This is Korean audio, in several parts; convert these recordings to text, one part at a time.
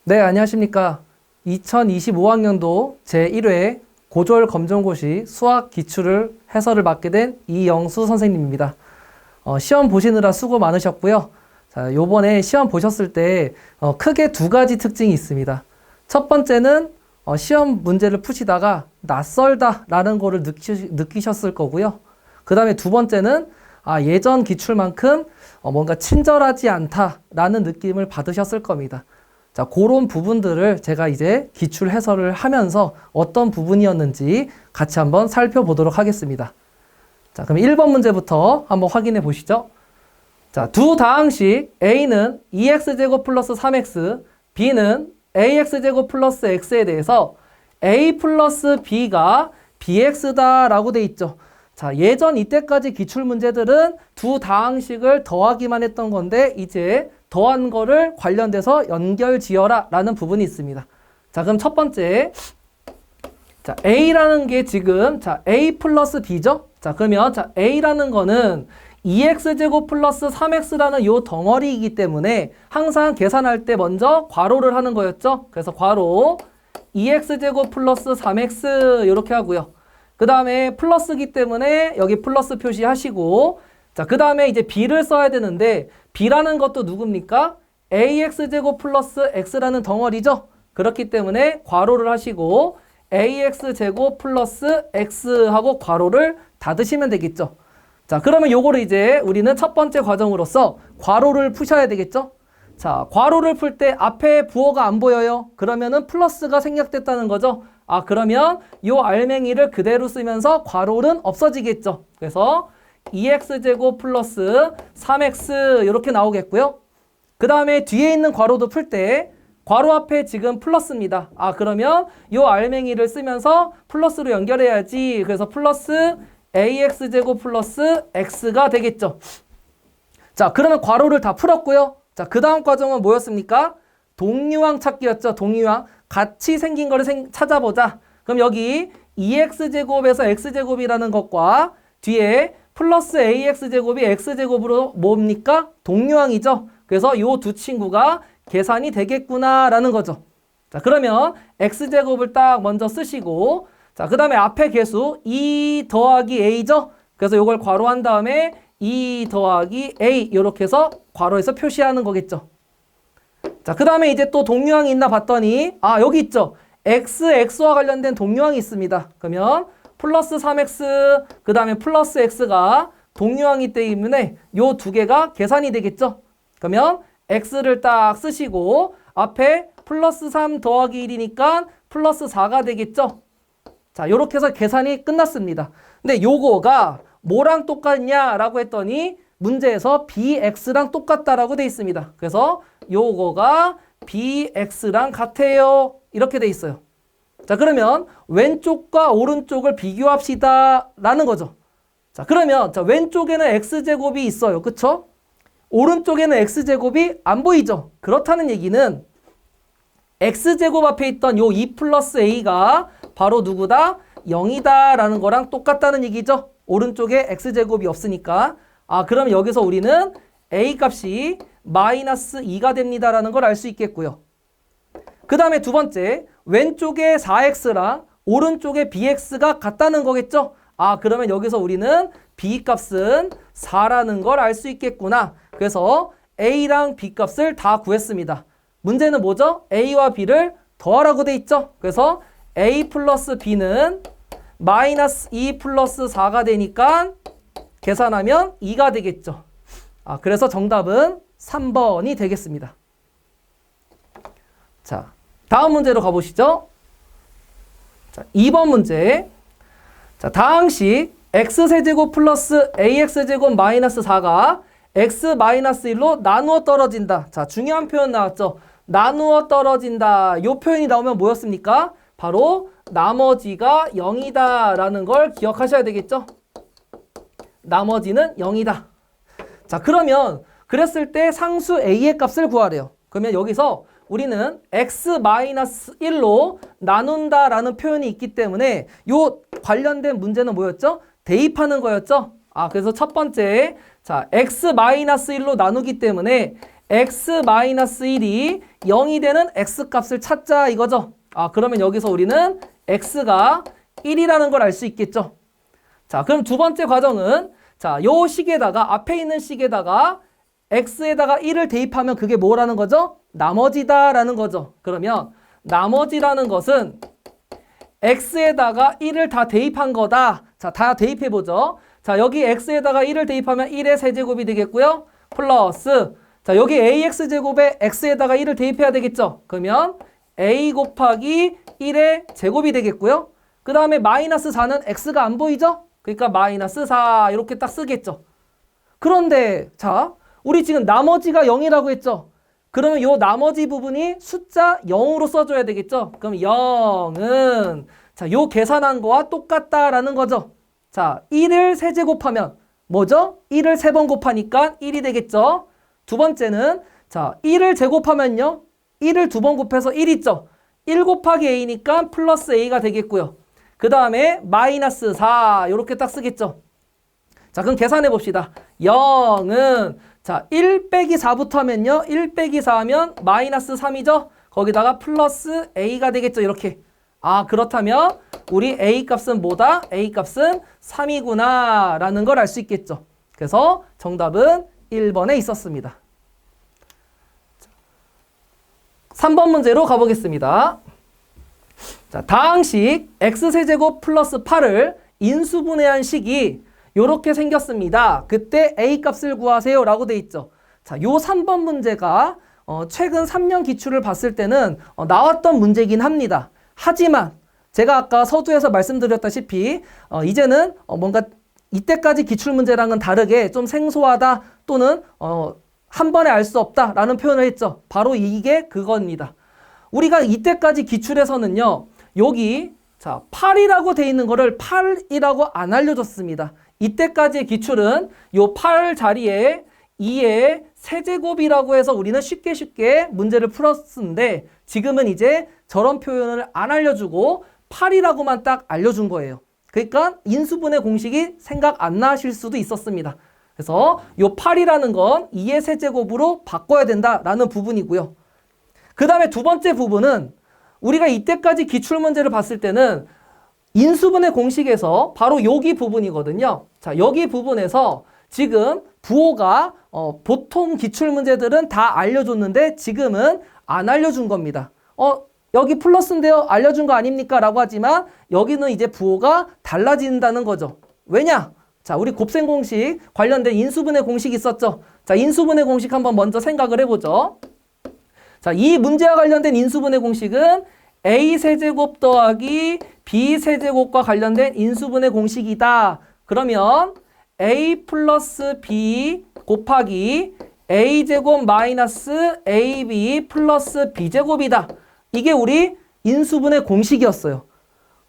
네, 안녕하십니까. 2025학년도 제1회 고졸 검정고시 수학 기출을 해설을 맡게 된 이영수 선생님입니다. 시험 보시느라 수고 많으셨고요. 자, 요번에 시험 보셨을 때 크게 두 가지 특징이 있습니다. 첫 번째는 시험 문제를 푸시다가 낯설다라는 거를 느끼셨을 거고요. 그 다음에 두 번째는 예전 기출만큼 뭔가 친절하지 않다라는 느낌을 받으셨을 겁니다. 자, 그런 부분들을 제가 이제 기출 해설을 하면서 어떤 부분이었는지 같이 한번 살펴보도록 하겠습니다. 자, 그럼 1번 문제부터 한번 확인해 보시죠. 자, 두 다항식 A는 2x제곱 플러스 3x, B는 ax제곱 플러스 x에 대해서 A 플러스 B가 bx다 라고 돼 있죠. 자, 예전 이때까지 기출 문제들은 두 다항식을 더하기만 했던 건데 이제 더한 거를 관련돼서 연결 지어라 라는 부분이 있습니다. 자, 그럼 첫 번째, 자, A라는 게 지금 A 플러스 B죠? 자, 그러면 A라는 거는 2x제곱 플러스 3x라는 요 덩어리이기 때문에 항상 계산할 때 먼저 괄호를 하는 거였죠? 그래서 괄호 2x제곱 플러스 3x 이렇게 하고요. 그 다음에 플러스기 때문에 여기 플러스 표시하시고, 자, 그 다음에 이제 B를 써야 되는데 B라는 것도 누굽니까? ax제곱 플러스 x라는 덩어리죠? 그렇기 때문에 괄호를 하시고 ax제곱 플러스 x하고 괄호를 닫으시면 되겠죠. 자, 그러면 요거를 이제 우리는 첫 번째 과정으로서 괄호를 푸셔야 되겠죠? 자, 괄호를 풀 때 앞에 부호가 안 보여요. 그러면은 플러스가 생략됐다는 거죠. 그러면 요 알맹이를 그대로 쓰면서 괄호는 없어지겠죠. 그래서 2x제곱 플러스 3x 이렇게 나오겠고요. 그 다음에 뒤에 있는 괄호도 풀 때 괄호 앞에 지금 플러스입니다. 그러면 요 알맹이를 쓰면서 플러스로 연결해야지. 그래서 플러스 ax제곱 플러스 x가 되겠죠. 자, 그러면 괄호를 다 풀었고요. 자, 그 다음 과정은 뭐였습니까? 동류항 찾기였죠. 동류항. 같이 생긴 거를 찾아보자. 그럼 여기 2x제곱에서 x제곱이라는 것과 뒤에 플러스 ax제곱이 x제곱으로 뭡니까? 동류항이죠. 그래서 요 두 친구가 계산이 되겠구나라는 거죠. 자, 그러면 x제곱을 딱 먼저 쓰시고, 자, 그 다음에 앞에 개수 2 더하기 a죠. 그래서 요걸 괄호한 다음에 2 더하기 a 이렇게 해서 괄호에서 표시하는 거겠죠. 자, 그 다음에 이제 또 동류항이 있나 봤더니 여기 있죠. x와 관련된 동류항이 있습니다. 그러면 플러스 3x 그 다음에 플러스 x가 동류항이기 때문에 요 두 개가 계산이 되겠죠. 그러면 x를 딱 쓰시고 앞에 플러스 3 더하기 1이니까 플러스 4가 되겠죠. 자, 요렇게 해서 계산이 끝났습니다. 근데 요거가 뭐랑 똑같냐라고 했더니 문제에서 bx랑 똑같다라고 돼 있습니다. 그래서 요거가 bx랑 같아요. 이렇게 돼 있어요. 자, 그러면 왼쪽과 오른쪽을 비교합시다 라는 거죠. 자, 그러면 왼쪽에는 x제곱이 있어요. 그쵸? 오른쪽에는 x제곱이 안 보이죠? 그렇다는 얘기는 x제곱 앞에 있던 요 2 플러스 a가 바로 누구다? 0이다 라는 거랑 똑같다는 얘기죠. 오른쪽에 x제곱이 없으니까. 그럼 여기서 우리는 a 값이 마이너스 2가 됩니다 라는 걸 알 수 있겠고요. 그 다음에 두 번째, 왼쪽에 4x랑 오른쪽에 bx가 같다는 거겠죠. 그러면 여기서 우리는 b 값은 4라는 걸 알 수 있겠구나. 그래서 a랑 b 값을 다 구했습니다. 문제는 뭐죠? a와 b를 더하라고 돼 있죠. 그래서 a 플러스 b는 마이너스 2 플러스 4가 되니까 계산하면 2가 되겠죠. 그래서 정답은 3번이 되겠습니다. 자, 다음 문제로 가보시죠. 자, 2번 문제. 자, 다항식 x세제곱 플러스 ax제곱 마이너스 4가 x 마이너스 1로 나누어 떨어진다. 자, 중요한 표현 나왔죠. 나누어 떨어진다. 요 표현이 나오면 뭐였습니까? 바로 나머지가 0이다 라는 걸 기억하셔야 되겠죠. 나머지는 0이다. 자, 그러면 그랬을 때 상수 a의 값을 구하래요. 그러면 여기서 우리는 x-1로 나눈다라는 표현이 있기 때문에 요 관련된 문제는 뭐였죠? 대입하는 거였죠? 그래서 첫 번째, 자, x-1로 나누기 때문에 x-1이 0이 되는 x값을 찾자 이거죠. 그러면 여기서 우리는 x가 1이라는 걸 알 수 있겠죠. 자, 그럼 두 번째 과정은 자, 요 식에다가 앞에 있는 식에다가 x에다가 1을 대입하면 그게 뭐라는 거죠? 나머지다라는 거죠. 그러면 나머지라는 것은 x에다가 1을 다 대입한 거다. 자, 다 대입해 보죠. 자, 여기 x에다가 1을 대입하면 1의 세제곱이 되겠고요. 플러스 자, 여기 ax제곱에 x에다가 1을 대입해야 되겠죠. 그러면 a 곱하기 1의 제곱이 되겠고요. 그 다음에 마이너스 4는 x가 안 보이죠? 그러니까 마이너스 4 이렇게 딱 쓰겠죠. 그런데 자, 우리 지금 나머지가 0이라고 했죠. 그러면 요 나머지 부분이 숫자 0으로 써줘야 되겠죠. 그럼 0은 자, 요 계산한 거와 똑같다라는 거죠. 자, 1을 세제곱하면 뭐죠? 1을 3번 곱하니까 1이 되겠죠. 두 번째는 자, 1을 제곱하면요. 1을 2번 곱해서 1 있죠. 1 곱하기 a니까 플러스 a가 되겠고요. 그 다음에 마이너스 4 이렇게 딱 쓰겠죠. 자, 그럼 계산해 봅시다. 0은 자, 1 빼기 4부터 하면요. 1 빼기 4하면 마이너스 3이죠. 거기다가 플러스 a가 되겠죠. 이렇게. 그렇다면 우리 a 값은 뭐다? a 값은 3이구나 라는 걸 알 수 있겠죠. 그래서 정답은 1번에 있었습니다. 3번 문제로 가보겠습니다. 자, 다항식 x세제곱 플러스 8을 인수분해한 식이 이렇게 생겼습니다. 그때 a 값을 구하세요 라고 돼 있죠. 자, 요 3번 문제가 최근 3년 기출을 봤을 때는 나왔던 문제이긴 합니다. 하지만 제가 아까 서두에서 말씀드렸다시피 이제는 뭔가 이때까지 기출문제랑은 다르게 좀 생소하다 또는 한 번에 알 수 없다라는 표현을 했죠. 바로 이게 그겁니다. 우리가 이때까지 기출에서는요. 여기 자 8이라고 돼 있는 거를 8이라고 안 알려줬습니다. 이때까지의 기출은 요 8 자리에 2의 세제곱이라고 해서 우리는 쉽게 문제를 풀었는데 지금은 이제 저런 표현을 안 알려주고 8이라고만 딱 알려준 거예요. 그러니까 인수분해 공식이 생각 안 나실 수도 있었습니다. 그래서 요 8이라는 건 2의 세제곱으로 바꿔야 된다라는 부분이고요. 그 다음에 두 번째 부분은 우리가 이때까지 기출문제를 봤을 때는 인수분해 공식에서 바로 여기 부분이거든요. 자, 여기 부분에서 지금 부호가 보통 기출문제들은 다 알려줬는데 지금은 안 알려준 겁니다. 여기 플러스인데요. 알려준 거 아닙니까? 라고 하지만 여기는 이제 부호가 달라진다는 거죠. 왜냐? 자, 우리 곱셈 공식 관련된 인수분해 공식 있었죠? 자, 인수분해 공식 한번 먼저 생각을 해보죠. 자, 이 문제와 관련된 인수분해 공식은 a 세제곱 더하기 b 세제곱과 관련된 인수분해 공식이다. 그러면 a 플러스 b 곱하기 a 제곱 마이너스 ab 플러스 b 제곱이다. 이게 우리 인수분해 공식이었어요.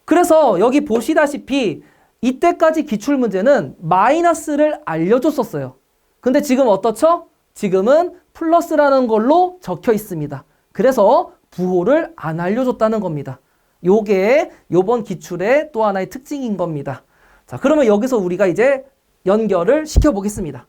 그래서 여기 보시다시피 이때까지 기출문제는 마이너스를 알려줬었어요. 근데 지금 어떻죠? 지금은 플러스라는 걸로 적혀 있습니다. 그래서 부호를 안 알려줬다는 겁니다. 요게 요번 기출의 또 하나의 특징인 겁니다. 자, 그러면 여기서 우리가 이제 연결을 시켜보겠습니다.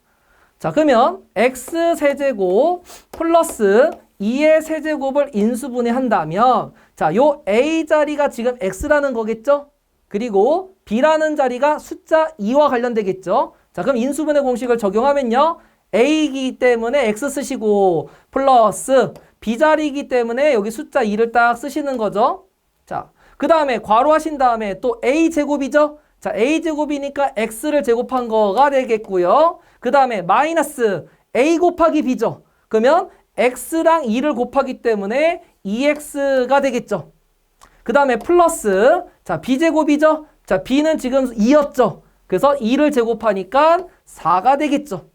자, 그러면 x세제곱 플러스 2의 세제곱을 인수분해한다면 자, 요 a 자리가 지금 x라는 거겠죠? 그리고 b라는 자리가 숫자 2와 관련되겠죠? 자, 그럼 인수분해 공식을 적용하면요. a이기 때문에 x 쓰시고 플러스 b 자리이기 때문에 여기 숫자 2를 딱 쓰시는 거죠. 자, 그 다음에 괄호 하신 다음에 또 a 제곱이죠? 자, a 제곱이니까 x를 제곱한 거가 되겠고요. 그 다음에 마이너스 a 곱하기 b죠. 그러면 x랑 2를 곱하기 때문에 2x가 되겠죠. 그 다음에 플러스 자 b제곱이죠. 자 b는 지금 2였죠. 그래서 2를 제곱하니까 4가 되겠죠.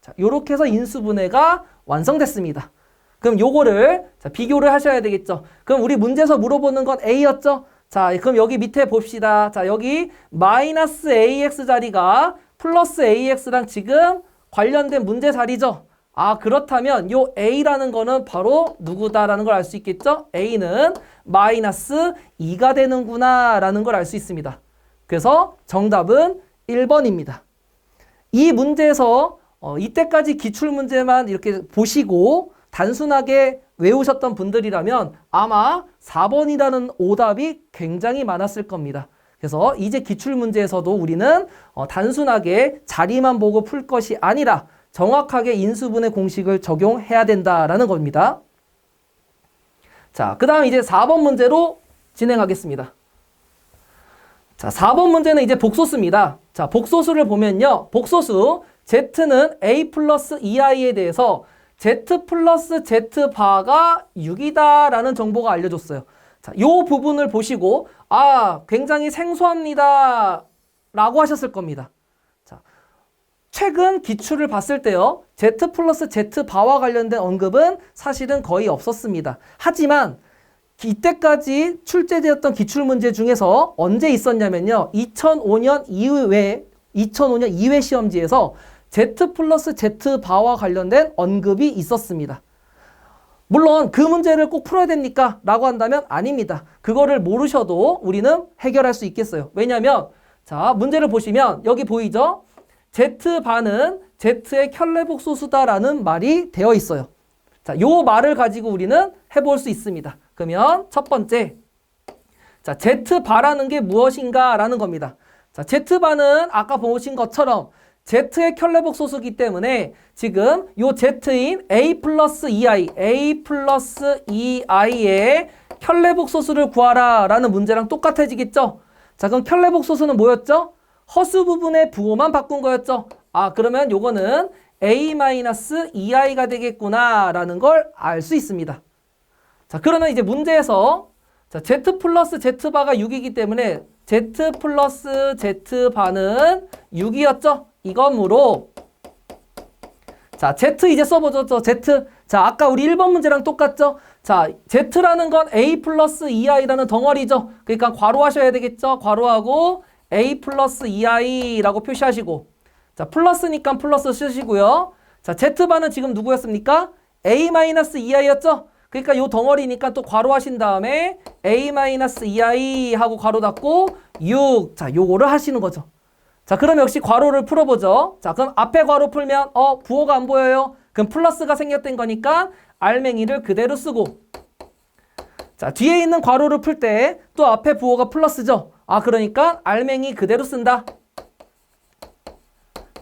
자, 요렇게 해서 인수분해가 완성됐습니다. 그럼 요거를 자, 비교를 하셔야 되겠죠. 그럼 우리 문제에서 물어보는 건 a였죠. 자, 그럼 여기 밑에 봅시다. 자, 여기 마이너스 ax 자리가 플러스 ax랑 지금 관련된 문제 자리죠. 그렇다면 요 a라는 거는 바로 누구다라는 걸 알 수 있겠죠? a는 마이너스 2가 되는구나 라는 걸 알 수 있습니다. 그래서 정답은 1번입니다. 이 문제에서 이때까지 기출문제만 이렇게 보시고 단순하게 외우셨던 분들이라면 아마 4번이라는 오답이 굉장히 많았을 겁니다. 그래서 이제 기출문제에서도 우리는 단순하게 자리만 보고 풀 것이 아니라 정확하게 인수분해 공식을 적용해야 된다라는 겁니다. 자, 그 다음 이제 4번 문제로 진행하겠습니다. 자, 4번 문제는 이제 복소수입니다. 자, 복소수를 보면요. 복소수 Z는 A 플러스 2i에 대해서 Z 플러스 Z 바가 6이다 라는 정보가 알려줬어요. 자, 요 부분을 보시고 굉장히 생소합니다 라고 하셨을 겁니다. 자, 최근 기출을 봤을 때요. Z 플러스 Z 바와 관련된 언급은 사실은 거의 없었습니다. 하지만 이때까지 출제되었던 기출문제 중에서 언제 있었냐면요. 2005년 이후에 시험지에서 Z 플러스 Z 바와 관련된 언급이 있었습니다. 물론 그 문제를 꼭 풀어야 됩니까? 라고 한다면 아닙니다. 그거를 모르셔도 우리는 해결할 수 있겠어요. 왜냐하면 자, 문제를 보시면 여기 보이죠? Z바는 Z의 켤레복소수다라는 말이 되어 있어요. 자, 요 말을 가지고 우리는 해볼 수 있습니다. 그러면 첫 번째, 자, Z바라는 게 무엇인가 라는 겁니다. 자, Z바는 아까 보신 것처럼 Z의 켤레복소수이기 때문에 지금 요 Z인 A 플러스 2i의 켤레복소수를 구하라 라는 문제랑 똑같아지겠죠? 자, 그럼 켤레복소수는 뭐였죠? 허수 부분의 부호만 바꾼 거였죠? 그러면 요거는 A-2i가 되겠구나 라는 걸 알 수 있습니다. 자, 그러면 이제 문제에서 자, Z 플러스 Z바가 6이기 때문에 Z 플러스 Z바는 6이었죠? 이거므로 자, Z 이제 써보죠. Z. 자, 아까 우리 1번 문제랑 똑같죠? 자, Z라는 건 A 플러스 2i라는 덩어리죠. 그러니까 괄호하셔야 되겠죠? 괄호하고 A 플러스 2i라고 표시하시고 자, 플러스니까 플러스 쓰시고요. 자, Z바는 지금 누구였습니까? A-2i였죠? 그러니까 요 덩어리니까 또 괄호하신 다음에 A-2i 하고 괄호 닫고 6. 자, 요거를 하시는 거죠. 자, 그럼 역시 괄호를 풀어보죠. 자, 그럼 앞에 괄호 풀면 부호가 안 보여요. 그럼 플러스가 생겼던 거니까 알맹이를 그대로 쓰고 자, 뒤에 있는 괄호를 풀 때 또 앞에 부호가 플러스죠. 그러니까 알맹이 그대로 쓴다.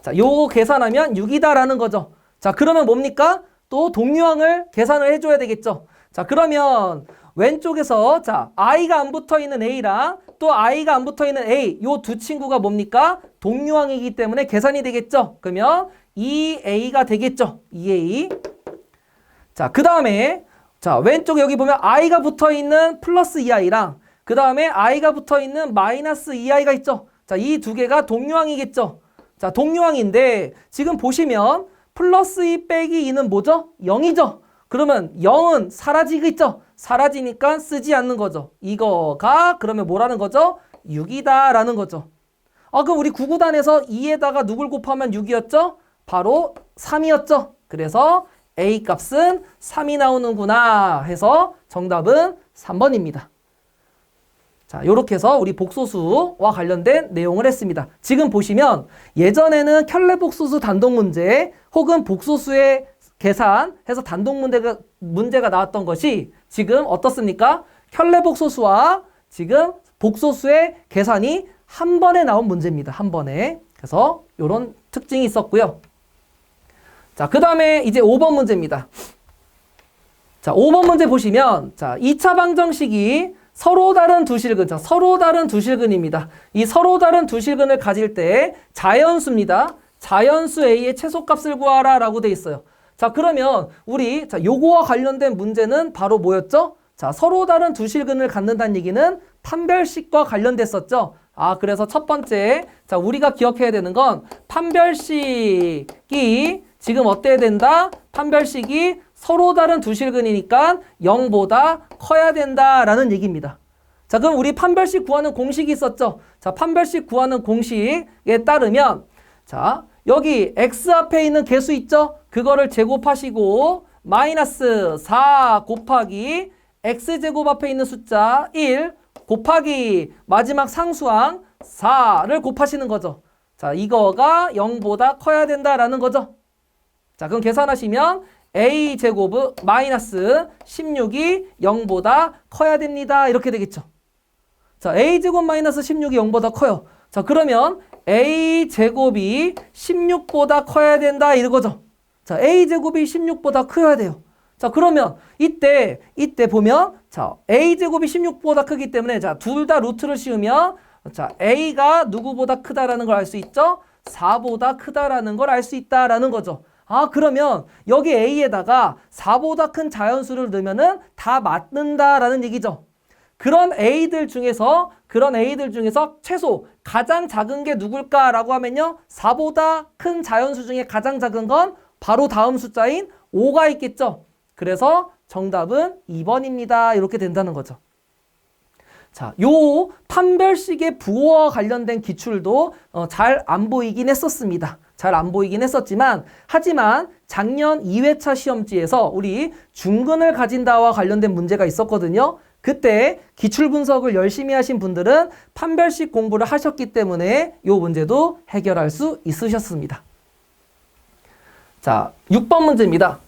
자, 요거 계산하면 6이다라는 거죠. 자, 그러면 뭡니까? 또 동류항을 계산을 해줘야 되겠죠. 자, 그러면 왼쪽에서 자, i가 안 붙어있는 a랑 또 i가 안 붙어있는 a 요 두 친구가 뭡니까? 동류항이기 때문에 계산이 되겠죠. 그러면 2a가 되겠죠. 2a. 자, 그 다음에 자, 왼쪽 여기 보면 i가 붙어있는 플러스 2i랑 그 다음에 i가 붙어있는 마이너스 2i가 있죠. 자, 이 두 개가 동류항이겠죠. 자, 동류항인데 지금 보시면 플러스 2 빼기 2는 뭐죠? 0이죠. 그러면 0은 사라지겠죠. 사라지니까 쓰지 않는 거죠. 이거가 그러면 뭐라는 거죠? 6이다 라는 거죠. 그럼 우리 구구단에서 2에다가 누굴 곱하면 6이었죠? 바로 3이었죠. 그래서 A 값은 3이 나오는구나 해서 정답은 3번입니다. 자, 요렇게 해서 우리 복소수와 관련된 내용을 했습니다. 지금 보시면 예전에는 켤레복소수 단독문제 혹은 복소수의 계산해서 문제가 나왔던 것이 지금 어떻습니까? 켤레복소수와 지금 복소수의 계산이 한 번에 나온 문제입니다. 한 번에. 그래서 요런 특징이 있었고요. 자, 그 다음에 이제 5번 문제입니다. 자, 5번 문제 보시면 자, 2차 방정식이 서로 다른 두 실근, 자, 서로 다른 두 실근입니다. 이 서로 다른 두 실근을 가질 때 자연수입니다. 자연수 A의 최소값을 구하라 라고 돼 있어요. 자, 그러면 우리 자, 요거와 관련된 문제는 바로 뭐였죠? 자, 서로 다른 두 실근을 갖는다는 얘기는 판별식과 관련됐었죠. 그래서 첫 번째, 자, 우리가 기억해야 되는 건 판별식이 지금 어때야 된다? 판별식이 서로 다른 두 실근이니까 0보다 커야 된다라는 얘기입니다. 자, 그럼 우리 판별식 구하는 공식이 있었죠? 자, 판별식 구하는 공식에 따르면 자, 여기 x 앞에 있는 개수 있죠? 그거를 제곱하시고 마이너스 4 곱하기 x제곱 앞에 있는 숫자 1 곱하기 마지막 상수항 4를 곱하시는 거죠. 자, 이거가 0보다 커야 된다라는 거죠. 자, 그럼 계산하시면 a제곱 마이너스 16이 0보다 커야 됩니다. 이렇게 되겠죠. 자, a제곱 마이너스 16이 0보다 커요. 자, 그러면 a제곱이 16보다 커야 된다 이거죠. 자, a제곱이 16보다 커야 돼요. 자, 그러면 이때 보면 자, a제곱이 16보다 크기 때문에 자, 둘 다 루트를 씌우면 자, a가 누구보다 크다라는 걸 알 수 있죠? 4보다 크다라는 걸 알 수 있다라는 거죠. 아, 그러면 여기 a에다가 4보다 큰 자연수를 넣으면은 다 맞는다라는 얘기죠. 그런 a들 중에서 최소 가장 작은 게 누굴까라고 하면요. 4보다 큰 자연수 중에 가장 작은 건 바로 다음 숫자인 5가 있겠죠. 그래서 정답은 2번입니다. 이렇게 된다는 거죠. 자, 요 판별식의 부호와 관련된 기출도 잘 안 보이긴 했었습니다. 잘 안 보이긴 했었지만 하지만 작년 2회차 시험지에서 우리 중근을 가진다와 관련된 문제가 있었거든요. 그때 기출 분석을 열심히 하신 분들은 판별식 공부를 하셨기 때문에 요 문제도 해결할 수 있으셨습니다. 자, 6번 문제입니다.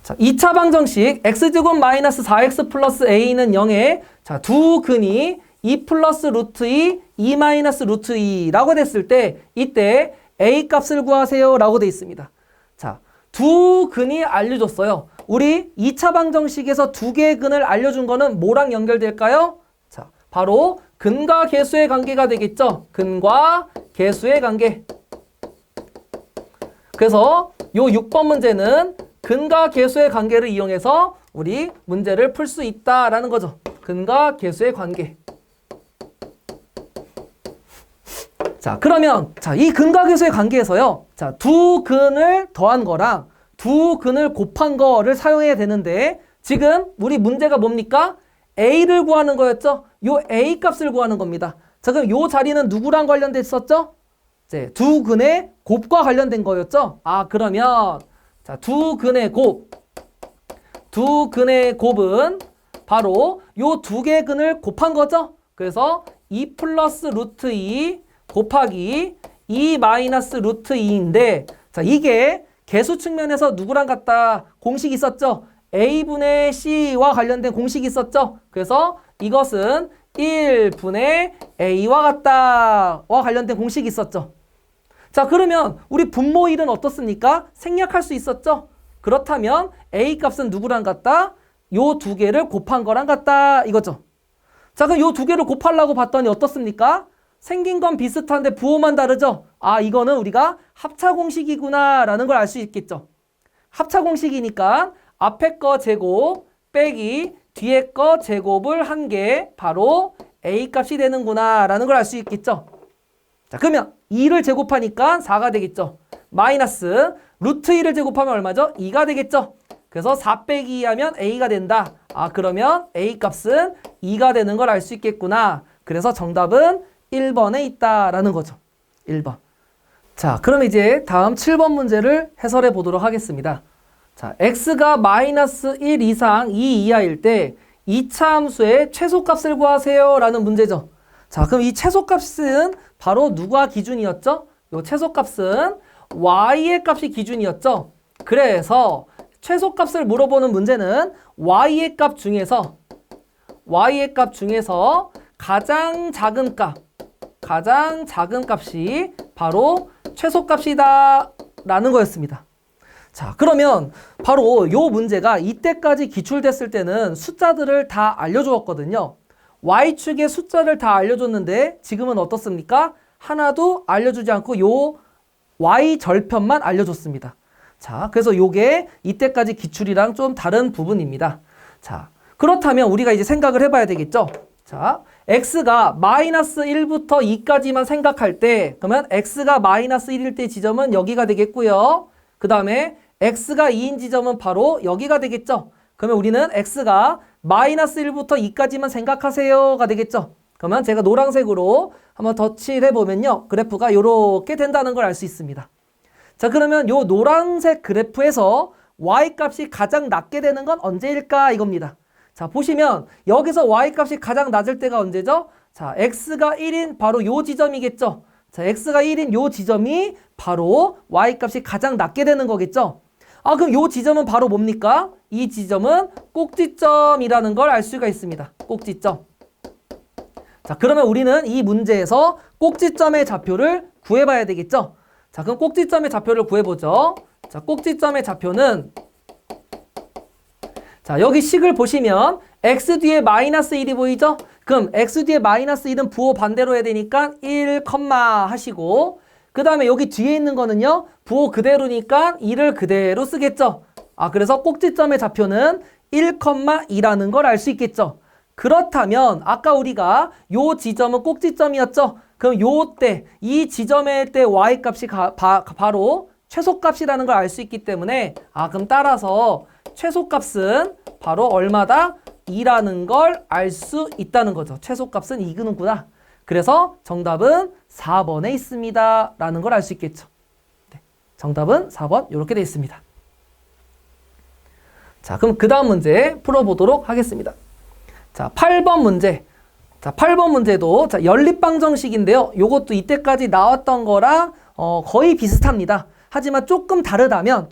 자, 2차 방정식 x제곱 마이너스 4x 플러스 a는 0에 자, 두 근이 2 플러스 루트 2, 2 마이너스 루트 2라고 됐을 때 이때 a 값을 구하세요 라고 돼 있습니다. 자, 두 근이 알려줬어요. 우리 2차 방정식에서 두 개의 근을 알려준 거는 뭐랑 연결될까요? 자, 바로 근과 계수의 관계가 되겠죠. 근과 계수의 관계. 그래서 요 6번 문제는 근과 계수의 관계를 이용해서 우리 문제를 풀 수 있다라는 거죠. 근과 계수의 관계. 자, 그러면 자, 이 근과 계수의 관계에서요. 자, 두 근을 더한 거랑 두 근을 곱한 거를 사용해야 되는데 지금 우리 문제가 뭡니까? a를 구하는 거였죠? 요 a 값을 구하는 겁니다. 자, 그럼 요 자리는 누구랑 관련돼 있었죠? 이제 두 근의 곱과 관련된 거였죠? 아, 그러면 자, 두 근의 곱은 바로 요 두 개의 근을 곱한 거죠? 그래서 2 플러스 루트 2 곱하기 2 마이너스 루트 2인데 자, 이게 계수 측면에서 누구랑 같다 공식이 있었죠? a분의 c와 관련된 공식이 있었죠? 그래서 이것은 1분의 a와 같다와 관련된 공식이 있었죠. 자, 그러면 우리 분모 1은 어떻습니까? 생략할 수 있었죠? 그렇다면 a 값은 누구랑 같다? 요 두 개를 곱한 거랑 같다 이거죠. 자, 그럼 요 두 개를 곱하려고 봤더니 어떻습니까? 생긴 건 비슷한데 부호만 다르죠? 아, 이거는 우리가 합차 공식이구나 라는 걸 알 수 있겠죠. 합차 공식이니까 앞에 거 제곱 빼기 뒤에 거 제곱을 한 게 바로 a 값이 되는구나 라는 걸 알 수 있겠죠. 자, 그러면 2를 제곱하니까 4가 되겠죠. 마이너스 루트 2를 제곱하면 얼마죠? 2가 되겠죠. 그래서 4 빼기 2 하면 a가 된다. 아, 그러면 a 값은 2가 되는 걸 알 수 있겠구나. 그래서 정답은 1번에 있다라는 거죠. 1번. 자, 그럼 이제 다음 7번 문제를 해설해 보도록 하겠습니다. 자, x가 마이너스 1 이상 2 이하일 때 2차 함수의 최소값을 구하세요 라는 문제죠. 자, 그럼 이 최소값은 바로 누가 기준이었죠? 요 최소값은 y의 값이 기준이었죠. 그래서 최소값을 물어보는 문제는 y의 값 중에서 가장 작은 값이 바로 최소값이다 라는 거였습니다. 자, 그러면 바로 요 문제가 이때까지 기출됐을 때는 숫자들을 다 알려주었거든요. y축의 숫자를 다 알려줬는데 지금은 어떻습니까? 하나도 알려주지 않고 요 y 절편만 알려줬습니다. 자, 그래서 요게 이때까지 기출이랑 좀 다른 부분입니다. 자, 그렇다면 우리가 이제 생각을 해봐야 되겠죠? 자, x가 마이너스 1부터 2까지만 생각할 때 그러면 x가 마이너스 1일 때 지점은 여기가 되겠고요. 그 다음에 x가 2인 지점은 바로 여기가 되겠죠. 그러면 우리는 x가 마이너스 1부터 2까지만 생각하세요가 되겠죠. 그러면 제가 노란색으로 한번 덧칠해 보면요. 그래프가 이렇게 된다는 걸 알 수 있습니다. 자, 그러면 요 노란색 그래프에서 y값이 가장 낮게 되는 건 언제일까 이겁니다. 자, 보시면 여기서 y값이 가장 낮을 때가 언제죠? 자, x가 1인 바로 요 지점이겠죠. 자, x가 1인 요 지점이 바로 y값이 가장 낮게 되는 거겠죠? 아, 그럼 요 지점은 바로 뭡니까? 이 지점은 꼭지점이라는 걸 알 수가 있습니다. 꼭지점. 자, 그러면 우리는 이 문제에서 꼭지점의 좌표를 구해봐야 되겠죠? 자, 그럼 꼭지점의 좌표를 구해보죠. 자, 꼭지점의 좌표는 자, 여기 식을 보시면 x 뒤에 마이너스 1이 보이죠? 그럼 x 뒤에 마이너스 1은 부호 반대로 해야 되니까 1, 하시고 그 다음에 여기 뒤에 있는 거는요. 부호 그대로니까 1을 그대로 쓰겠죠. 아, 그래서 꼭지점의 좌표는 1,2라는 걸 알 수 있겠죠. 그렇다면 아까 우리가 요 지점은 꼭지점이었죠. 그럼 요때 이 지점의 때 y값이 바로 최소값이라는 걸 알 수 있기 때문에 아, 그럼 따라서 최소값은 바로 얼마다? 2라는 걸 알 수 있다는 거죠. 최소값은 2구는구나. 그래서 정답은 4번에 있습니다. 라는 걸 알 수 있겠죠. 네, 정답은 4번 이렇게 되어 있습니다. 자, 그럼 그 다음 문제 풀어보도록 하겠습니다. 자, 8번 문제. 자, 8번 문제도 자, 연립방정식인데요. 요것도 이때까지 나왔던 거랑 거의 비슷합니다. 하지만 조금 다르다면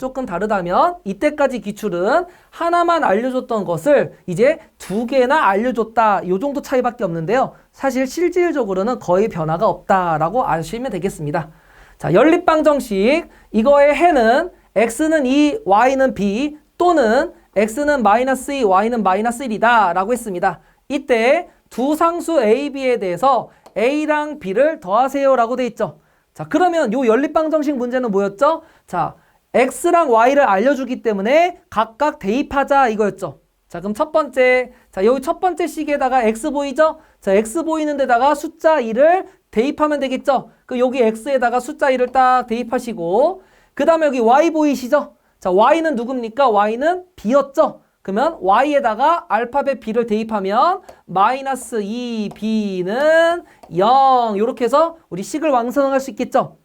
이때까지 기출은 하나만 알려줬던 것을 이제 2개나 알려줬다. 요 정도 차이밖에 없는데요. 사실 실질적으로는 거의 변화가 없다라고 아시면 되겠습니다. 자, 연립방정식 이거의 해는 x는 2, y는 b 또는 x는 마이너스 2, y는 마이너스 1이다 라고 했습니다. 이때 두 상수 a, b에 대해서 a랑 b를 더하세요 라고 돼 있죠. 자, 그러면 요 연립방정식 문제는 뭐였죠? 자, x랑 y를 알려주기 때문에 각각 대입하자 이거였죠. 자, 그럼 첫 번째, 자, 여기 첫 번째 식에다가 x 보이죠? 자, x 보이는 데다가 숫자 2를 대입하면 되겠죠? 그 여기 x에다가 숫자 2를 딱 대입하시고 그 다음에 여기 y 보이시죠? 자, y는 누굽니까? y는 b였죠? 그러면 y에다가 알파벳 b를 대입하면 마이너스 2b는 0 이렇게 해서 우리 식을 완성할 수 있겠죠?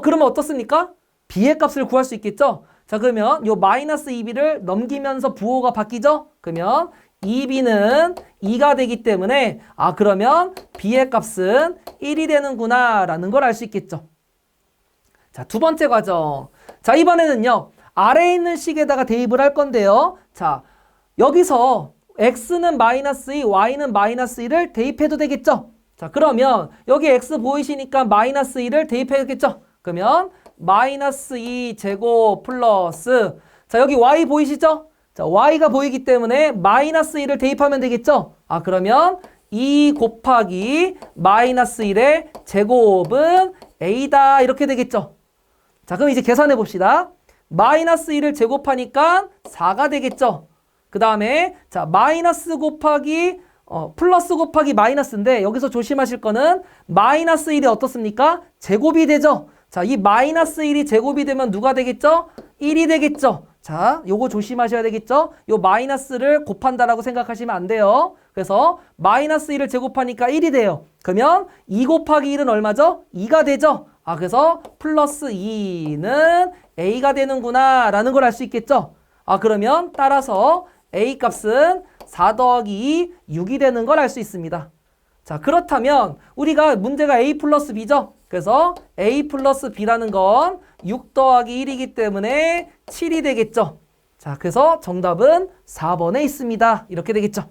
그러면 어떻습니까? b의 값을 구할 수 있겠죠? 자, 그러면 요 마이너스 2b를 넘기면서 부호가 바뀌죠? 그러면 2b는 2가 되기 때문에 아, 그러면 b의 값은 1이 되는구나 라는 걸 알 수 있겠죠? 자, 두 번째 과정. 자, 이번에는요. 아래에 있는 식에다가 대입을 할 건데요. 자, 여기서 x는 마이너스 2, y는 마이너스 1을 대입해도 되겠죠? 자, 그러면 여기 x 보이시니까 마이너스 1을 대입해야겠죠? 그러면 마이너스 2 제곱 플러스 자, 여기 y 보이시죠? 자, y가 보이기 때문에 마이너스 1을 대입하면 되겠죠? 아, 그러면 2 곱하기 마이너스 1의 제곱은 a다 이렇게 되겠죠? 자, 그럼 이제 계산해 봅시다. 마이너스 1을 제곱하니까 4가 되겠죠? 그 다음에 자, 마이너스 곱하기 플러스 곱하기 마이너스인데 여기서 조심하실 거는 마이너스 1이 어떻습니까? 제곱이 되죠? 자, 이 마이너스 1이 제곱이 되면 누가 되겠죠? 1이 되겠죠? 자, 요거 조심하셔야 되겠죠? 요 마이너스를 곱한다라고 생각하시면 안 돼요. 그래서 마이너스 1을 제곱하니까 1이 돼요. 그러면 2 곱하기 1은 얼마죠? 2가 되죠? 아, 그래서 플러스 2는 a가 되는구나 라는 걸 알 수 있겠죠? 아, 그러면 따라서 a 값은 4 더하기 2, 6이 되는 걸 알 수 있습니다. 자, 그렇다면 우리가 문제가 a 플러스 b죠? 그래서 a 플러스 b라는 건 6 더하기 1이기 때문에 7이 되겠죠? 자, 그래서 정답은 4번에 있습니다. 이렇게 되겠죠?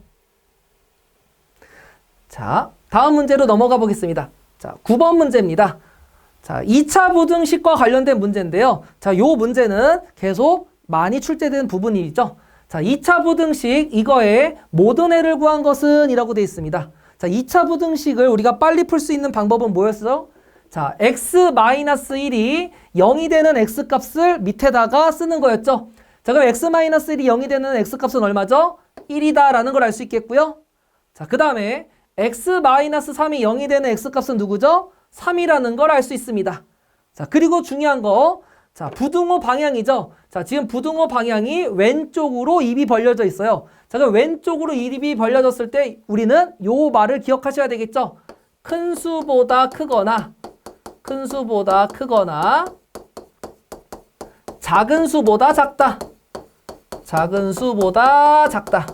자, 다음 문제로 넘어가 보겠습니다. 자, 9번 문제입니다. 자, 2차 부등식과 관련된 문제인데요. 자, 요 문제는 계속 많이 출제된 부분이죠. 자, 2차 부등식 이거에 모든 애를 구한 것은 이라고 되어 있습니다. 자, 2차 부등식을 우리가 빨리 풀 수 있는 방법은 뭐였어? 자, x-1이 0이 되는 x값을 밑에다가 쓰는 거였죠. 자, 그럼 x-1이 0이 되는 x값은 얼마죠? 1이다 라는 걸 알 수 있겠고요. 자, 그 다음에 x-3이 0이 되는 x값은 누구죠? 3이라는 걸 알 수 있습니다. 자, 그리고 중요한 거, 자, 부등호 방향이죠. 자, 지금 부등호 방향이 왼쪽으로 입이 벌려져 있어요. 자, 그럼 왼쪽으로 입이 벌려졌을 때 우리는 요 말을 기억하셔야 되겠죠. 큰 수보다 크거나 작은 수보다 작다. 작은 수보다 작다.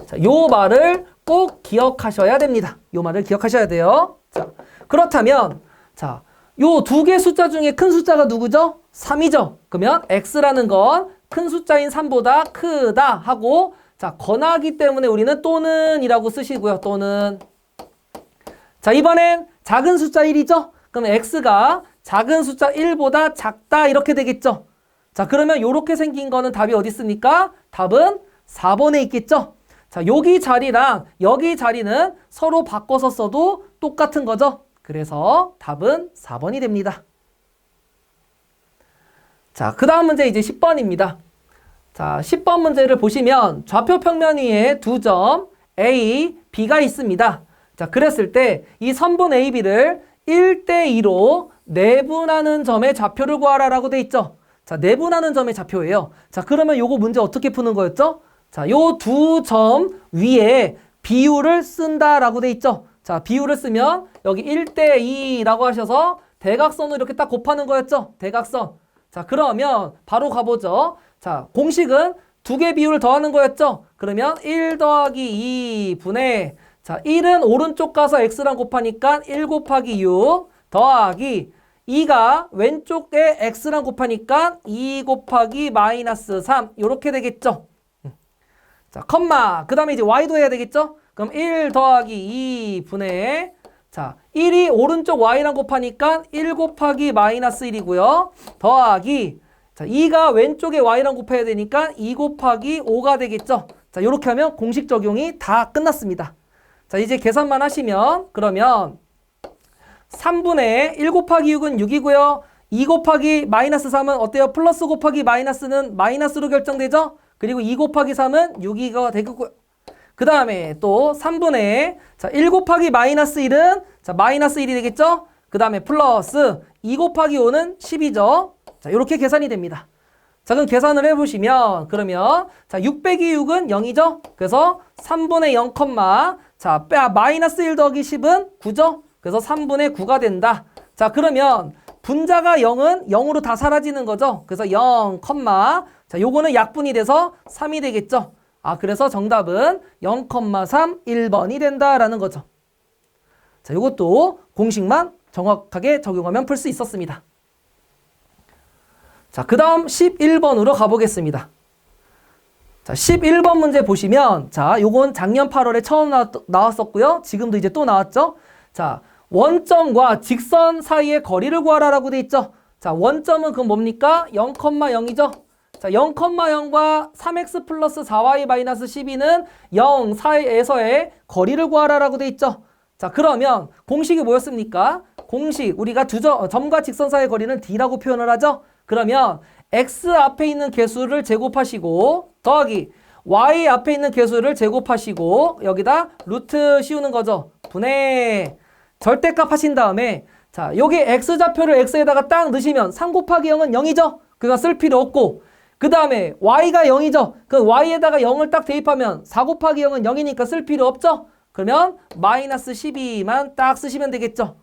자, 요 말을 꼭 기억하셔야 됩니다. 요 말을 기억하셔야 돼요. 자, 그렇다면 자, 요 두 개 숫자 중에 큰 숫자가 누구죠? 3이죠. 그러면 x라는 건 큰 숫자인 3보다 크다 하고, 자, 건하기 때문에 우리는 또는 이라고 쓰시고요. 또는. 자, 이번엔 작은 숫자 1이죠? 그럼 x가 작은 숫자 1보다 작다 이렇게 되겠죠? 자, 그러면 요렇게 생긴 거는 답이 어디 있습니까? 답은 4번에 있겠죠? 자, 여기 자리랑 여기 자리는 서로 바꿔서 써도 똑같은 거죠? 그래서 답은 4번이 됩니다. 자, 그 다음 문제 이제 10번입니다. 자, 10번 문제를 보시면 좌표 평면 위에 두 점 A, B가 있습니다. 자, 그랬을 때 이 선분 AB를 1대2로 내분하는 점의 좌표를 구하라 라고 돼 있죠. 자, 내분하는 점의 좌표예요. 자, 그러면 요거 문제 어떻게 푸는 거였죠? 자, 요 두 점 위에 비율을 쓴다라고 돼 있죠. 자, 비율을 쓰면 여기 1대2라고 하셔서 대각선으로 이렇게 딱 곱하는 거였죠. 대각선. 자, 그러면 바로 가보죠. 자, 공식은 두 개 비율을 더하는 거였죠. 그러면 1 더하기 2분의, 자, 1은 오른쪽 가서 x랑 곱하니까 1 곱하기 6 더하기 2가 왼쪽에 x랑 곱하니까 2 곱하기 마이너스 3 이렇게 되겠죠. 자, 컴마. 그 다음에 이제 y도 해야 되겠죠. 그럼 1 더하기 2분의, 자, 1이 오른쪽 y랑 곱하니까 1 곱하기 마이너스 1이고요. 더하기, 자, 2가 왼쪽에 y랑 곱해야 되니까 2 곱하기 5가 되겠죠. 자, 이렇게 하면 공식 적용이 다 끝났습니다. 자, 이제 계산만 하시면, 그러면 3분의 1 곱하기 6은 6이고요. 2 곱하기 마이너스 3은 어때요? 플러스 곱하기 마이너스는 마이너스로 결정되죠? 그리고 2 곱하기 3은 6이가 되겠고요. 그 다음에 또 3분의, 자, 1 곱하기 마이너스 1은, 자, 마이너스 1이 되겠죠? 그 다음에 플러스 2 곱하기 5는 10이죠. 자, 이렇게 계산이 됩니다. 자, 그럼 계산을 해보시면, 그러면, 자, 6 빼기 6은 0이죠? 그래서 3분의 0, 자, 마이너스 1 더하기 10은 9죠? 그래서 3분의 9가 된다. 자, 그러면 분자가 0은 0으로 다 사라지는 거죠? 그래서 0, 자, 요거는 약분이 돼서 3이 되겠죠? 아, 그래서 정답은 0,3, 1번이 된다라는 거죠. 자, 요것도 공식만 정확하게 적용하면 풀 수 있었습니다. 자, 그 다음 11번으로 가보겠습니다. 자, 11번 문제 보시면, 자, 요건 작년 8월에 처음 나왔었고요. 지금도 이제 또 나왔죠. 자, 원점과 직선 사이의 거리를 구하라라고 돼 있죠. 자, 원점은 그건 뭡니까? 0,0이죠. 자, 0,0과 3x 플러스 4y 마이너스 12는 0 사이에서의 거리를 구하라라고 돼 있죠. 자, 그러면 공식이 뭐였습니까? 공식, 우리가 점과 직선 사이의 거리는 d라고 표현을 하죠. 그러면 x 앞에 있는 개수를 제곱하시고 더하기 y 앞에 있는 개수를 제곱하시고 여기다 루트 씌우는 거죠. 분의 절대값 하신 다음에, 자, 여기 x좌표를 x에다가 딱 넣으시면 3 곱하기 0은 0이죠. 그거 쓸 필요 없고, 그 다음에 y가 0이죠. 그 y에다가 0을 딱 대입하면 4 곱하기 0은 0이니까 쓸 필요 없죠. 그러면 마이너스 12만 딱 쓰시면 되겠죠.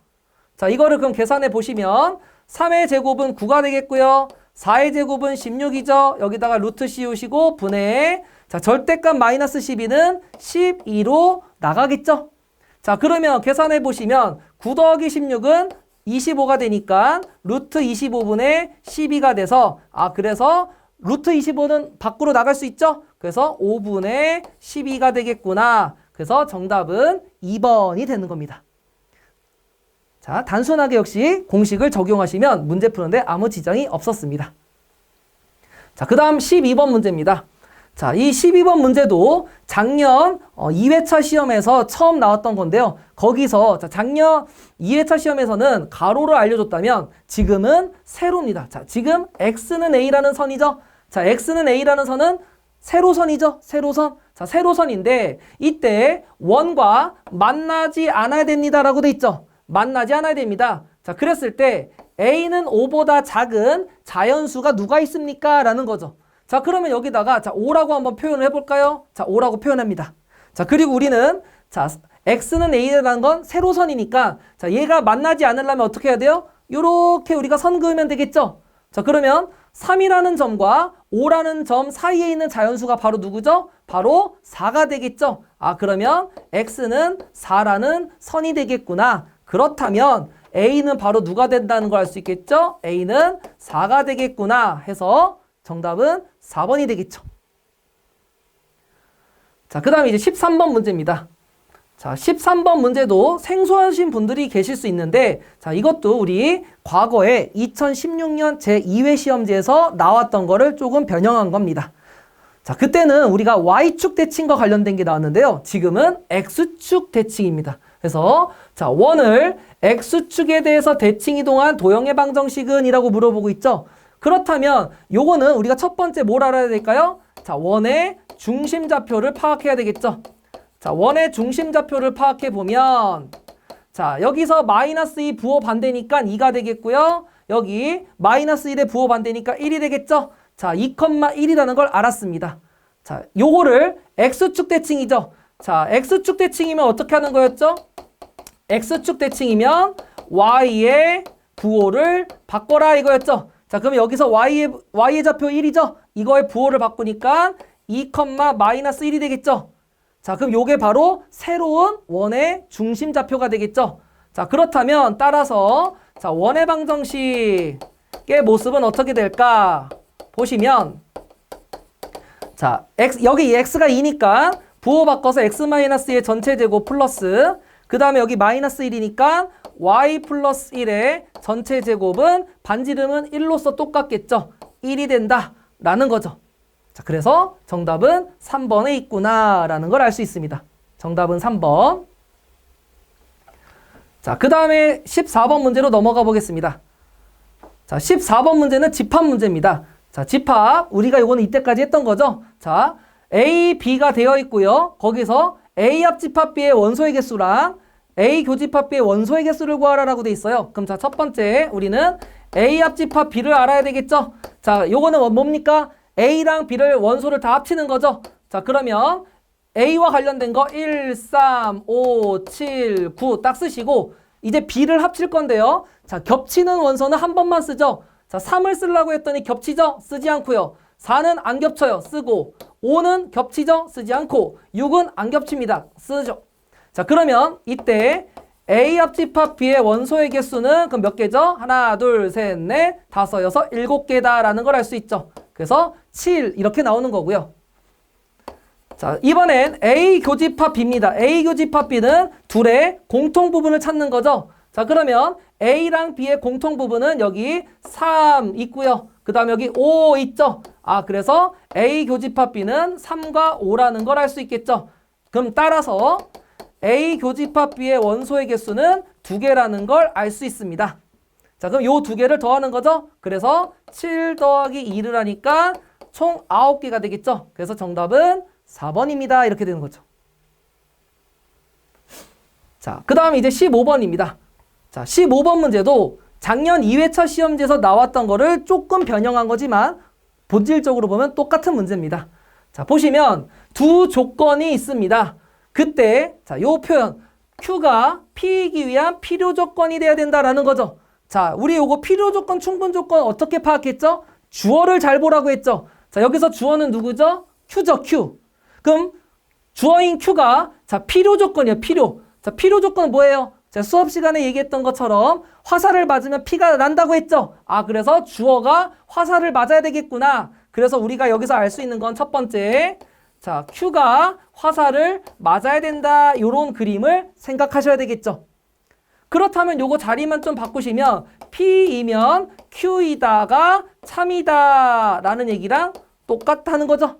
자, 이거를 그럼 계산해 보시면 3의 제곱은 9가 되겠고요. 4의 제곱은 16이죠. 여기다가 루트 씌우시고 분의, 자, 절대값 마이너스 12는 12로 나가겠죠. 자, 그러면 계산해 보시면 9 더하기 16은 25가 되니까 루트 25분의 12가 돼서, 아, 그래서 루트 25는 밖으로 나갈 수 있죠? 그래서 5분의 12가 되겠구나. 그래서 정답은 2번이 되는 겁니다. 자, 단순하게 역시 공식을 적용하시면 문제 푸는데 아무 지장이 없었습니다. 자, 그 다음 12번 문제입니다. 자, 이 12번 문제도 작년 2회차 시험에서 처음 나왔던 건데요. 거기서, 자, 작년 2회차 시험에서는 가로를 알려줬다면 지금은 세로입니다. 자, 지금 x는 a라는 선이죠. 자, x는 a라는 선은 세로선이죠. 세로선. 자, 세로선인데 이때 원과 만나지 않아야 됩니다라고 돼 있죠. 만나지 않아야 됩니다. 자, 그랬을 때 a는 5보다 작은 자연수가 누가 있습니까? 라는 거죠. 자, 그러면 여기다가, 자, 5라고 한번 표현을 해볼까요? 자, 5라고 표현합니다. 자, 그리고 우리는, 자, x는 a라는 건 세로선이니까, 자, 얘가 만나지 않으려면 어떻게 해야 돼요? 요렇게 우리가 선 그으면 되겠죠? 자, 그러면 3이라는 점과 5라는 점 사이에 있는 자연수가 바로 누구죠? 바로 4가 되겠죠? 아, 그러면 x는 4라는 선이 되겠구나. 그렇다면 A는 바로 누가 된다는 걸 알 수 있겠죠? A는 4가 되겠구나 해서 정답은 4번이 되겠죠. 자, 그 다음에 이제 13번 문제입니다. 자, 13번 문제도 생소하신 분들이 계실 수 있는데, 자, 이것도 우리 과거에 2016년 제2회 시험지에서 나왔던 거를 조금 변형한 겁니다. 자, 그때는 우리가 Y축 대칭과 관련된 게 나왔는데요. 지금은 X축 대칭입니다. 그래서 자, 원을 X축에 대해서 대칭 이동한 도형의 방정식은 이라고 물어보고 있죠. 그렇다면 요거는 우리가 첫 번째 뭘 알아야 될까요? 자, 원의 중심좌표를 파악해야 되겠죠. 자, 원의 중심좌표를 파악해 보면 자, 여기서 마이너스 2 부호 반대니까 2가 되겠고요. 여기 마이너스 1의 부호 반대니까 1이 되겠죠. 자, 2,1이라는 걸 알았습니다. 자, 요거를 X축 대칭이죠. 자, X축 대칭이면 어떻게 하는 거였죠? X축 대칭이면 Y의 부호를 바꿔라 이거였죠. 자, 그럼 여기서 Y의 좌표 1이죠? 이거의 부호를 바꾸니까 2, 마이너스 1이 되겠죠? 자, 그럼 요게 바로 새로운 원의 중심 좌표가 되겠죠? 자, 그렇다면 따라서 자, 원의 방정식의 모습은 어떻게 될까? 보시면 자, 여기 x가 2니까 부호 바꿔서 x-의 전체 제곱 플러스 그 다음에 여기 마이너스 1이니까 y 플러스 1의 전체 제곱은 반지름은 1로서 똑같겠죠? 1이 된다 라는 거죠. 자, 그래서 정답은 3번에 있구나 라는 걸 알 수 있습니다. 정답은 3번. 자, 그 다음에 14번 문제로 넘어가 보겠습니다. 자, 14번 문제는 집합 문제입니다. 자, 집합 우리가 이거는 이때까지 했던 거죠. 자, A, B가 되어 있고요. 거기서 A 합집합 B의 원소의 개수랑 A 교집합 B의 원소의 개수를 구하라라고 돼 있어요. 그럼 자, 첫 번째 우리는 A 합집합 B를 알아야 되겠죠. 자, 요거는 뭡니까? A랑 B를 원소를 다 합치는 거죠. 자, 그러면 A와 관련된 거 1, 3, 5, 7, 9 딱 쓰시고 이제 B를 합칠 건데요. 자, 겹치는 원소는 한 번만 쓰죠. 자, 3을 쓰려고 했더니 겹치죠? 쓰지 않고요. 4는 안 겹쳐요. 쓰고 5는 겹치죠? 쓰지 않고 6은 안 겹칩니다. 쓰죠. 자, 그러면 이때 A 합집합 B의 원소의 개수는 그럼 몇 개죠? 하나, 둘, 셋, 넷, 다섯, 여섯, 7개다라는 걸 알 수 있죠. 그래서 7 이렇게 나오는 거고요. 자, 이번엔 A 교집합 B입니다. A 교집합 B는 둘의 공통 부분을 찾는 거죠. 자, 그러면 A랑 B의 공통 부분은 여기 3 있고요. 그 다음에 여기 5 있죠. 아, 그래서 A 교집합 B는 3과 5라는 걸 알 수 있겠죠. 그럼 따라서 A 교집합 B의 원소의 개수는 2개라는 걸 알 수 있습니다. 자, 그럼 요 2개를 더하는 거죠. 그래서 7 더하기 2를 하니까 총 9개가 되겠죠. 그래서 정답은 4번입니다. 이렇게 되는 거죠. 자, 그 다음에 이제 15번입니다. 자, 15번 문제도 작년 2회차 시험지에서 나왔던 거를 조금 변형한 거지만 본질적으로 보면 똑같은 문제입니다. 자, 보시면 두 조건이 있습니다. 그때 자, 요 표현 Q가 P이기 위한 필요 조건이 돼야 된다라는 거죠. 자, 우리 요거 필요 조건, 충분 조건 어떻게 파악했죠? 주어를 잘 보라고 했죠. 자, 여기서 주어는 누구죠? Q죠, Q. 그럼 주어인 Q가 자, 필요 조건이에요, 필요. 자, 필요 조건은 뭐예요? 자, 수업 시간에 얘기했던 것처럼 화살을 맞으면 피가 난다고 했죠. 아, 그래서 주어가 화살을 맞아야 되겠구나. 그래서 우리가 여기서 알 수 있는 건 첫 번째, 자, Q가 화살을 맞아야 된다. 요런 그림을 생각하셔야 되겠죠. 그렇다면 요거 자리만 좀 바꾸시면 P이면 Q이다가 참이다 라는 얘기랑 똑같다는 거죠.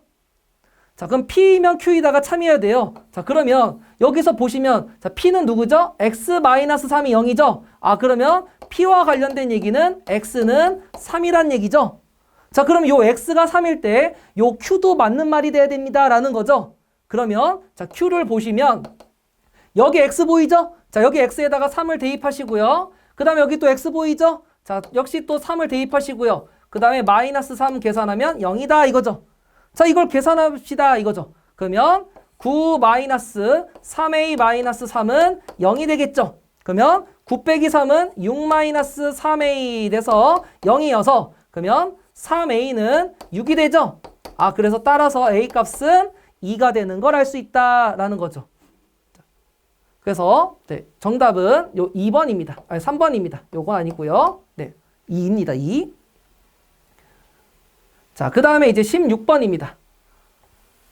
자, 그럼 P이면 Q이다가 참이어야 돼요. 자, 그러면 여기서 보시면 자, P는 누구죠? X-3이 0이죠. 아, 그러면 P와 관련된 얘기는 X는 3이란 얘기죠. 자, 그럼 요 X가 3일 때 요 Q도 맞는 말이 돼야 됩니다 라는 거죠. 그러면 자, Q를 보시면 여기 X 보이죠? 자, 여기 X에다가 3을 대입하시고요. 그 다음에 여기 또 X 보이죠? 자, 역시 또 3을 대입하시고요. 그 다음에 마이너스 3 계산하면 0이다 이거죠. 자, 이걸 계산합시다 이거죠. 그러면 9 마이너스 3A 마이너스 3은 0이 되겠죠. 그러면 9 빼기 3은 6 마이너스 3A 돼서 0이어서 그러면 3A는 6이 되죠. 아, 그래서 따라서 A 값은 2가 되는 걸 알 수 있다라는 거죠. 그래서 네, 정답은 요 2번입니다. 아니 3번입니다. 요거 아니고요. 네, 2입니다. 2. 자, 그 다음에 이제 16번입니다.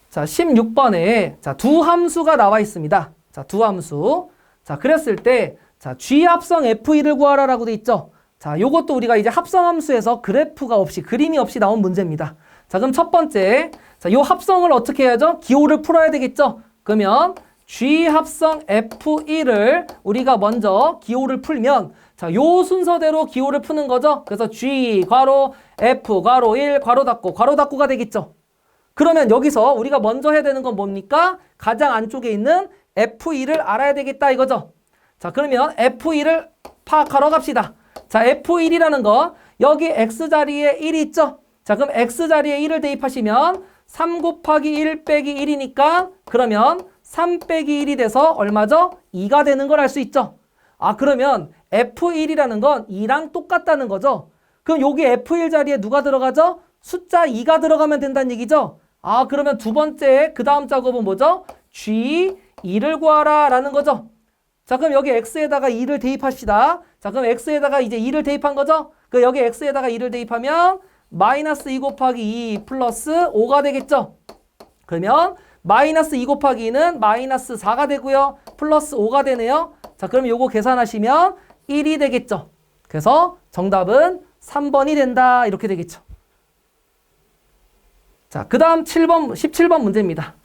자, 16번에 자, 두 함수가 나와 있습니다. 자, 두 함수. 자, 그랬을 때 자, G 합성 F1을 구하라라고 돼 있죠. 자, 요것도 우리가 이제 합성 함수에서 그래프가 없이 그림이 없이 나온 문제입니다. 자, 그럼 첫 번째. 자, 요 합성을 어떻게 해야죠? 기호를 풀어야 되겠죠. 그러면 G 합성 F1을 우리가 먼저 기호를 풀면 자, 요 순서대로 기호를 푸는 거죠. 그래서 G 괄호 F 괄호 1 괄호 닫고가 되겠죠. 그러면 여기서 우리가 먼저 해야 되는 건 뭡니까? 가장 안쪽에 있는 F1을 알아야 되겠다 이거죠. 자, 그러면 F1을 파악하러 갑시다. 자, F1이라는 거 여기 X자리에 1이 있죠. 자, 그럼 X자리에 1을 대입하시면 3 곱하기 1 빼기 1이니까 그러면 3 빼기 1이 돼서 얼마죠? 2가 되는 걸 알 수 있죠. 아, 그러면 F1이라는 건 2랑 똑같다는 거죠. 그럼 여기 F1 자리에 누가 들어가죠? 숫자 2가 들어가면 된다는 얘기죠. 아, 그러면 두 번째 그 다음 작업은 뭐죠? G2를 구하라 라는 거죠. 자, 그럼 여기 X에다가 2를 대입합시다. 자, 그럼 X에다가 이제 2를 대입한 거죠? 그 여기 X에다가 2를 대입하면 마이너스 2 곱하기 2 플러스 5가 되겠죠? 그러면 마이너스 2 곱하기 2는 마이너스 4가 되고요. 플러스 5가 되네요. 자, 그럼 요거 계산하시면 1이 되겠죠. 그래서 정답은 3번이 된다. 이렇게 되겠죠. 자, 그 다음 17번 문제입니다.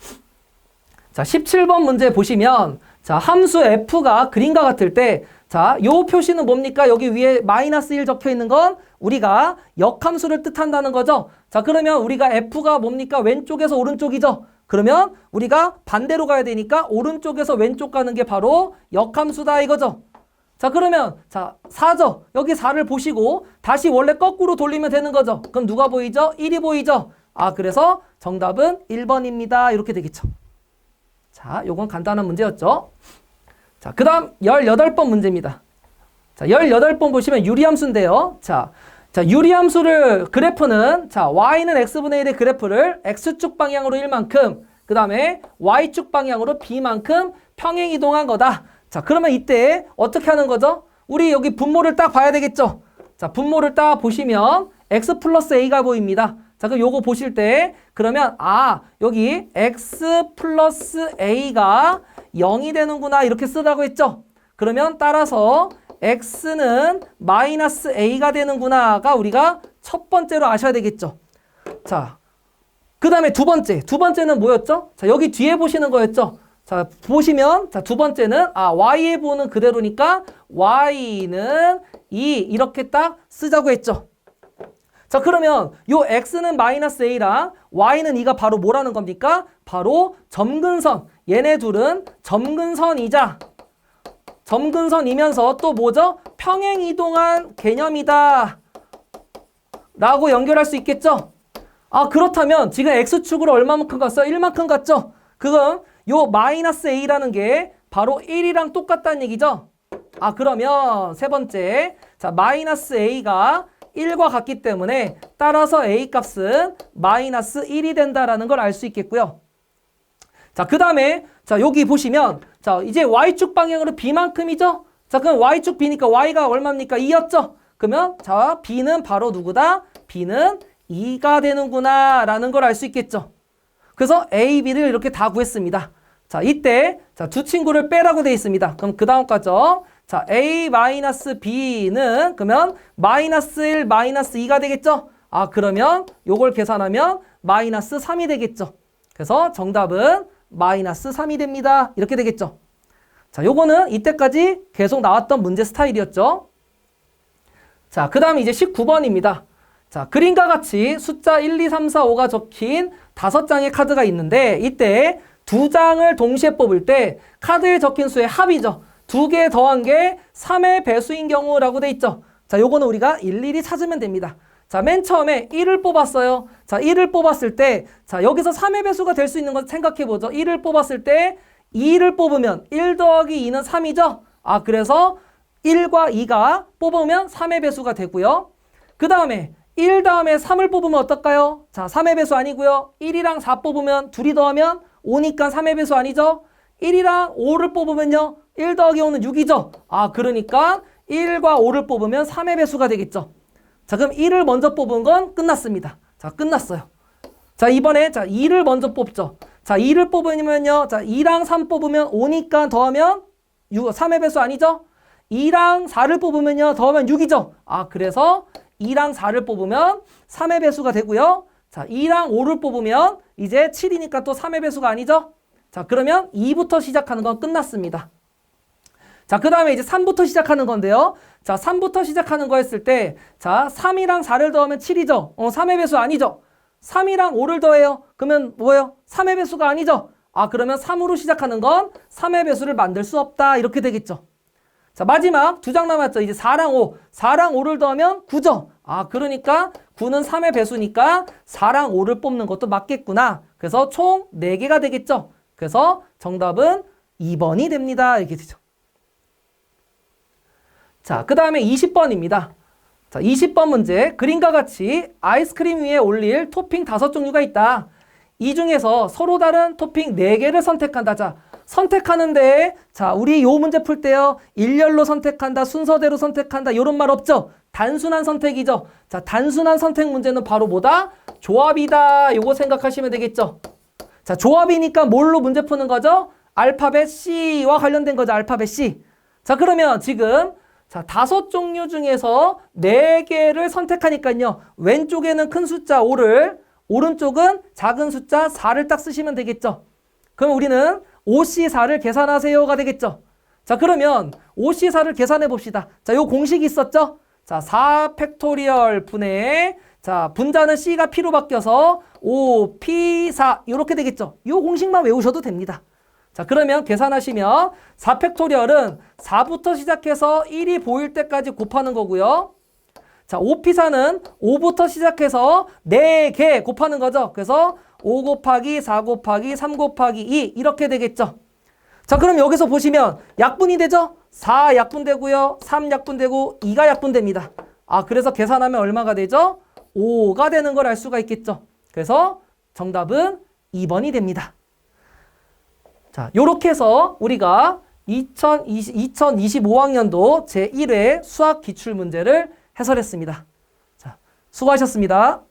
자, 17번 문제 보시면 자, 함수 f가 그림과 같을 때 자, 요 표시는 뭡니까? 여기 위에 마이너스 1 적혀 있는 건 우리가 역함수를 뜻한다는 거죠. 자, 그러면 우리가 f가 뭡니까? 왼쪽에서 오른쪽이죠. 그러면 우리가 반대로 가야 되니까 오른쪽에서 왼쪽 가는 게 바로 역함수다 이거죠. 자, 그러면 자, 4죠. 여기 4를 보시고 다시 원래 거꾸로 돌리면 되는 거죠. 그럼 누가 보이죠? 1이 보이죠. 아, 그래서 정답은 1번입니다. 이렇게 되겠죠. 자, 요건 간단한 문제였죠. 자, 그 다음 18번 문제입니다. 자, 18번 보시면 유리함수인데요. 자, 유리함수를 그래프는 자, y는 x분의 1의 그래프를 x축 방향으로 1만큼 그 다음에 y축 방향으로 b만큼 평행 이동한 거다. 자, 그러면 이때 어떻게 하는 거죠? 우리 여기 분모를 딱 봐야 되겠죠. 자, 분모를 딱 보시면 x 플러스 a가 보입니다. 자, 그럼 요거 보실 때 그러면 아, 여기 x 플러스 a가 0이 되는구나 이렇게 쓰라고 했죠. 그러면 따라서 x는 마이너스 a가 되는구나가 우리가 첫 번째로 아셔야 되겠죠. 자, 그 다음에 두 번째는 뭐였죠? 자, 여기 뒤에 보시는 거였죠. 자, 보시면 자, 두 번째는 아, y의 부호는 그대로니까 y는 2 이렇게 딱 쓰자고 했죠. 자, 그러면 요 x는 마이너스 a랑 y는 2가 바로 뭐라는 겁니까? 바로 점근선. 얘네 둘은 점근선이자 점근선이면서 또 뭐죠? 평행 이동한 개념이다 라고 연결할 수 있겠죠? 아, 그렇다면 지금 x축으로 얼마만큼 갔어요? 1만큼 갔죠? 그럼 요 마이너스 a라는 게 바로 1이랑 똑같다는 얘기죠? 아, 그러면 세 번째 자, 마이너스 a가 1과 같기 때문에 따라서 a 값은 마이너스 1이 된다라는 걸 알 수 있겠고요. 자, 그 다음에 자, 여기 보시면 자, 이제 y축 방향으로 b만큼이죠? 자, 그럼 y축 b니까 y가 얼마입니까? 2였죠? 그러면 자, b는 바로 누구다? b는 2가 되는구나 라는 걸 알 수 있겠죠. 그래서 a, b를 이렇게 다 구했습니다. 자, 이때 자, 두 친구를 빼라고 되어 있습니다. 그럼 그 다음 과정 자, a-b는 그러면 마이너스 1, 마이너스 2가 되겠죠? 아, 그러면 요걸 계산하면 마이너스 3이 되겠죠. 그래서 정답은 마이너스 3이 됩니다. 이렇게 되겠죠. 자, 요거는 이때까지 계속 나왔던 문제 스타일이었죠. 자, 그 다음 이제 19번입니다. 자, 그림과 같이 숫자 1, 2, 3, 4, 5가 적힌 5장의 카드가 있는데 이때 2장을 동시에 뽑을 때 카드에 적힌 수의 합이죠. 2개 더한 게 3의 배수인 경우라고 돼 있죠. 자, 요거는 우리가 일일이 찾으면 됩니다. 자, 맨 처음에 1을 뽑았어요. 자, 1을 뽑았을 때, 자, 여기서 3의 배수가 될 수 있는 것 생각해보죠. 1을 뽑았을 때 2를 뽑으면 1 더하기 2는 3이죠. 아, 그래서 1과 2가 뽑으면 3의 배수가 되고요. 그 다음에 1 다음에 3을 뽑으면 어떨까요? 자, 3의 배수 아니고요. 1이랑 4 뽑으면 둘이 더하면 5니까 3의 배수 아니죠? 1이랑 5를 뽑으면요. 1 더하기 5는 6이죠. 아, 그러니까 1과 5를 뽑으면 3의 배수가 되겠죠. 자, 그럼 1을 먼저 뽑은 건 끝났습니다. 자, 끝났어요. 자, 이번에 2를 먼저 뽑죠. 자, 2를 뽑으면요. 자, 2랑 3 뽑으면 5니까 더하면 3의 배수 아니죠? 2랑 4를 뽑으면요. 더하면 6이죠. 아, 그래서 2랑 4를 뽑으면 3의 배수가 되고요. 자, 2랑 5를 뽑으면 이제 7이니까 또 3의 배수가 아니죠? 자, 그러면 2부터 시작하는 건 끝났습니다. 자, 그 다음에 이제 3부터 시작하는 건데요. 자, 3부터 시작하는 거 했을 때, 자, 3이랑 4를 더하면 7이죠? 3의 배수 아니죠? 3이랑 5를 더해요. 그러면 뭐예요? 3의 배수가 아니죠? 아, 그러면 3으로 시작하는 건 3의 배수를 만들 수 없다. 이렇게 되겠죠. 자, 마지막 2장 남았죠. 이제 4랑 5. 4랑 5를 더하면 9죠. 아, 그러니까 9는 3의 배수니까 4랑 5를 뽑는 것도 맞겠구나. 그래서 총 4개가 되겠죠. 그래서 정답은 2번이 됩니다. 이렇게 되죠. 자, 그 다음에 20번입니다. 자, 20번 문제. 그림과 같이 아이스크림 위에 올릴 토핑 5종류가 있다. 이 중에서 서로 다른 토핑 4개를 선택한다. 자, 선택하는데, 자, 우리 요 문제 풀 때요. 일렬로 선택한다, 순서대로 선택한다, 요런 말 없죠? 단순한 선택이죠. 자, 단순한 선택 문제는 바로 뭐다? 조합이다. 요거 생각하시면 되겠죠. 자, 조합이니까 뭘로 문제 푸는 거죠? 알파벳 C와 관련된 거죠. 알파벳 C. 자, 그러면 지금 자, 5종류 중에서 4개를 선택하니까요. 왼쪽에는 큰 숫자 5를, 오른쪽은 작은 숫자 4를 딱 쓰시면 되겠죠. 그럼 우리는 5C4를 계산하세요가 되겠죠. 자, 그러면 5C4를 계산해 봅시다. 자, 요 공식이 있었죠? 자, 4 팩토리얼 분의, 자, 분자는 C가 P로 바뀌어서 5P4 이렇게 되겠죠. 요 공식만 외우셔도 됩니다. 자, 그러면 계산하시면 4 팩토리얼은 4부터 시작해서 1이 보일 때까지 곱하는 거고요. 자, 5P4는 5부터 시작해서 4개 곱하는 거죠. 그래서 5 곱하기 4 곱하기 3 곱하기 2 이렇게 되겠죠. 자, 그럼 여기서 보시면 약분이 되죠? 4 약분되고요. 3 약분되고 2가 약분됩니다. 아, 그래서 계산하면 얼마가 되죠? 5가 되는 걸 알 수가 있겠죠. 그래서 정답은 2번이 됩니다. 자, 요렇게 해서 우리가 2025학년도 제1회 수학 기출문제를 해설했습니다. 자, 수고하셨습니다.